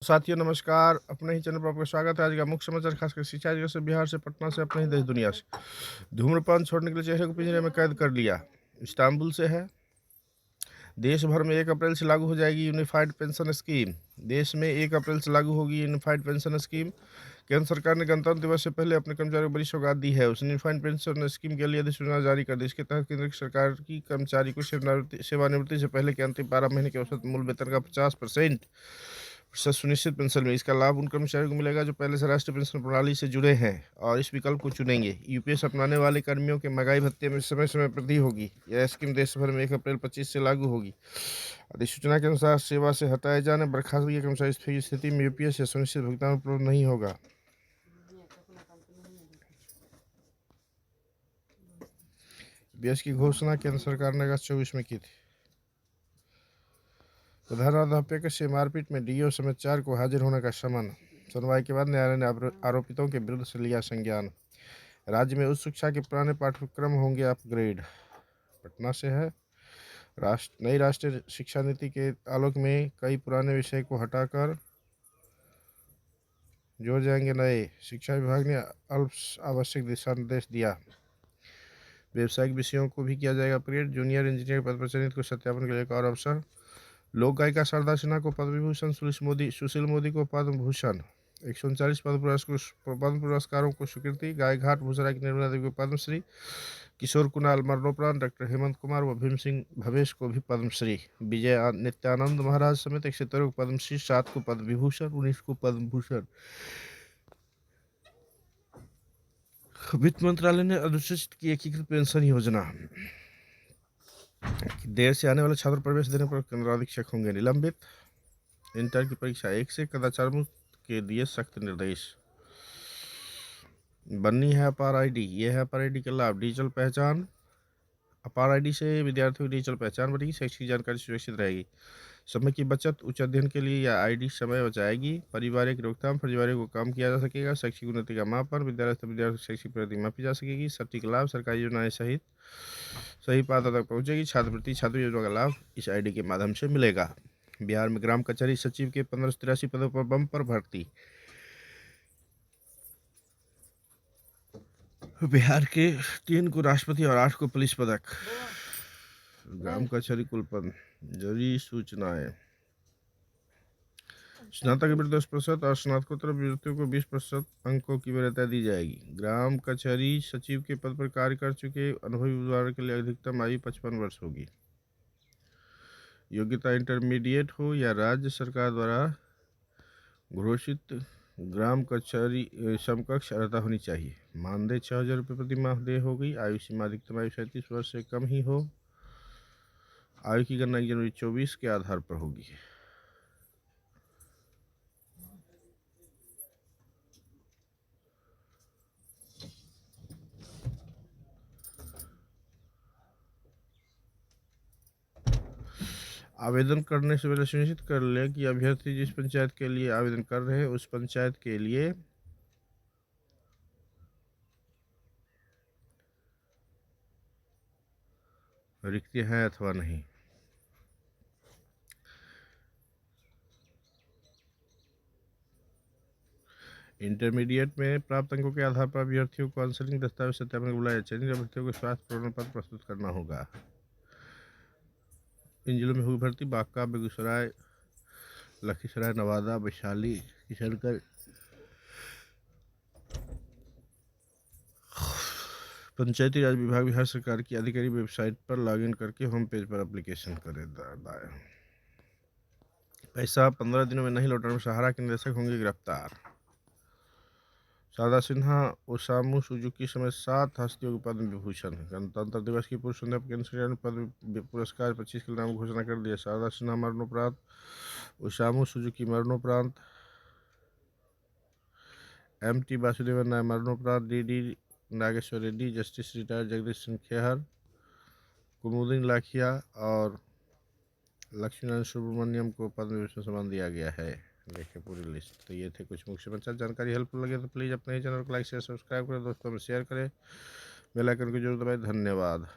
साथियों नमस्कार, अपने ही चैनल पर आपका स्वागत है। आज का मुख्य समाचार खासकर शिक्षा जगत से, बिहार से, पटना से, अपने ही देश दुनिया से। धूम्रपान छोड़ने के लिए चेहरे को पिंजरे में कैद कर लिया। इस्तांबुल से है। देश भर में 1 अप्रैल से लागू हो जाएगी यूनिफाइड पेंशन स्कीम। देश में 1 अप्रैल से लागू होगी यूनिफाइड पेंशन स्कीम। केंद्र सरकार ने गणतंत्र दिवस से पहले अपने कर्मचारियों को बड़ी सौगात दी है। उस यूनिफाइड पेंशन स्कीम के लिए अधिसूचना जारी कर दी। इसके तहत केंद्र सरकार की कर्मचारी को सेवानिवृत्ति से पहले के अंतिम 12 महीने के औसत मूल वेतन का 50% सुनिश्चित पेंशन में। इसका लाभ उन कर्मचारियों को मिलेगा जो पहले से राष्ट्रीय पेंशन प्रणाली से जुड़े हैं और इस विकल्प को चुनेंगे। यूपीएस अपनाने वाले कर्मियों के महंगाई भत्ते में समय समय वृद्धि होगी। यह स्कीम देश भर में 1 अप्रैल 25 से लागू होगी। अधिसूचना के अनुसार सेवा से हटाए जाने बर्खास्तगी के कर्मचारी की स्थिति में यूपीएस या सुनिश्चित भुगतान उपलब्ध नहीं होगा। यूपीएस की घोषणा केंद्र सरकार ने अगस्त 24 में की थी। प्रधानाध्यापक से मारपीट में डीओ समेत 4 को हाजिर होने का समन। सुनवाई के बाद न्यायालय ने आरोपितों के विरुद्ध से लिया संज्ञान। राज्य में उच्च शिक्षा के पुराने पाठ्यक्रम होंगे अपग्रेड। पटना से है। नई राष्ट्रीय शिक्षा नीति के आलोक में कई पुराने विषय को हटाकर जोड़ जाएंगे नए। शिक्षा विभाग ने अल्प आवश्यक दिशा निर्देश दिया। व्यावसायिक विषयों को भी किया जाएगा अपग्रेड। जूनियर इंजीनियर पद पर चयनित को सत्यापन के लिए एक और अवसर। लोक गायिका शारदा सिन्हा को पद्म विभूषण, सुशील मोदी को पद्म भूषण। 139 पद्म पुरस्कारों को स्वीकृति। गायघाट भूसरा की निर्मला देवी को पद्मश्री। किशोर कुणाल मरणोपरांत। डॉक्टर हेमंत कुमार व भीम सिंह भवेश को भी पद्मश्री। विजय नित्यानंद महाराज समेत 117 को पद्मश्री, 7 को पद्म विभूषण, 19 को पद्म भूषण। वित्त मंत्रालय ने अनुसूचित की एकीकृत पेंशन योजना। देर से आने वाले छात्र प्रवेश देने पर केंद्राधीक्षक होंगे निलंबित। इंटर की परीक्षा 1 से कदाचार मुक्त के दिए सख्त निर्देश। बननी है अपार आईडी। यह है अपार आईडी का लाभ। डिजिटल पहचान। अपार आईडी से विद्यार्थियों की डिजिटल पहचान बढ़ेगी। शैक्षिक जानकारी सुरक्षित रहेगी। समय की बचत। उच्च अध्ययन के लिए यह आईडी समय बचाएगी। पारिवारिक रोकथाम। फर्जीवाड़े को कम किया जा सकेगा। शैक्षिक उन्नति का मापन। विद्यार्थी की शैक्षिक प्रगति मापी जा सकेगी। सटीक लाभ। सरकारी योजनाएं सहित सही पात्र तक पहुंचेगी। छात्रवृत्ति छात्र योजना का लाभ इस आईडी के माध्यम से मिलेगा। बिहार में ग्राम कचहरी सचिव के 1583 पदों पर बम्पर भर्ती। बिहार के 3 को राष्ट्रपति और 8 को पुलिस पदक। ग्राम कचहरी कुल पद। जरूरी सूचनाएं। स्नातक में 10% और स्नातकोत्तर अभ्यर्थियों को 20% अंकों की वरीयता दी जाएगी। ग्राम कचहरी सचिव के पद पर कार्य कर चुके अनुभवी उम्मीदवारों के लिए अधिकतम आयु 55 वर्ष होगी। योग्यता इंटरमीडिएट हो या राज्य सरकार द्वारा घोषित ग्राम कचहरी समकक्ष अर्हता होनी चाहिए। मानदेय 6000 रुपये प्रति माह देय होगी। आयु सीमा अधिकतम आयु 37 वर्ष से कम ही हो। आयु की गणना 1 जनवरी 24 के आधार पर होगी। आवेदन करने से पहले सुनिश्चित कर लें कि अभ्यर्थी जिस पंचायत के लिए आवेदन कर रहे हैं उस पंचायत के लिए रिक्त है अथवा नहीं। इंटरमीडिएट में प्राप्त अंकों के आधार पर अभ्यर्थियों को काउंसलिंग दस्तावेज सत्यापन को बुलाया। चयनित अभ्यर्थियों को स्वास्थ्य प्रमाण पत्र प्रस्तुत करना होगा। इन जिलों में हुई भर्ती। बांका, बेगूसराय, लखीसराय, नवादा, वैशाली, किशनगंज। पंचायती राज विभाग बिहार सरकार की आधिकारिक वेबसाइट पर लॉगिन करके होम पेज पर एप्लीकेशन करें। पैसा 15 दिनों में नहीं लौटाने में सहारा के निदेशक होंगे गिरफ्तार। शारदा सिन्हा, ओसामू सुजुकी समेत 7 हस्तियों को पद्म विभूषण। गणतंत्र दिवस की पूर्व संध्या पर केंद्र सरकार ने पद्म पुरस्कार 25 के नाम घोषणा कर दिया। शारदा सिन्हा मरणोपरांत, ओसामू सुजुकी मरणोपरांत, MT वासुदेवन नायक मरणोपरांत, DD Nageshwar Reddy, justice retired Jagdish Singh Khehar, Kumudin Lakhia और लक्ष्मीनारायण सुब्रमण्यम को पद्म विभूषण सम्मान दिया गया है। देखिए पूरी लिस्ट। तो ये थे कुछ मुख्य समाचार। जानकारी हेल्पफुल लगे तो प्लीज़ अपने चैनल को लाइक शेयर सब्सक्राइब करें, दोस्तों में शेयर करें, बेल आइकन को जरूर दबाएं। धन्यवाद।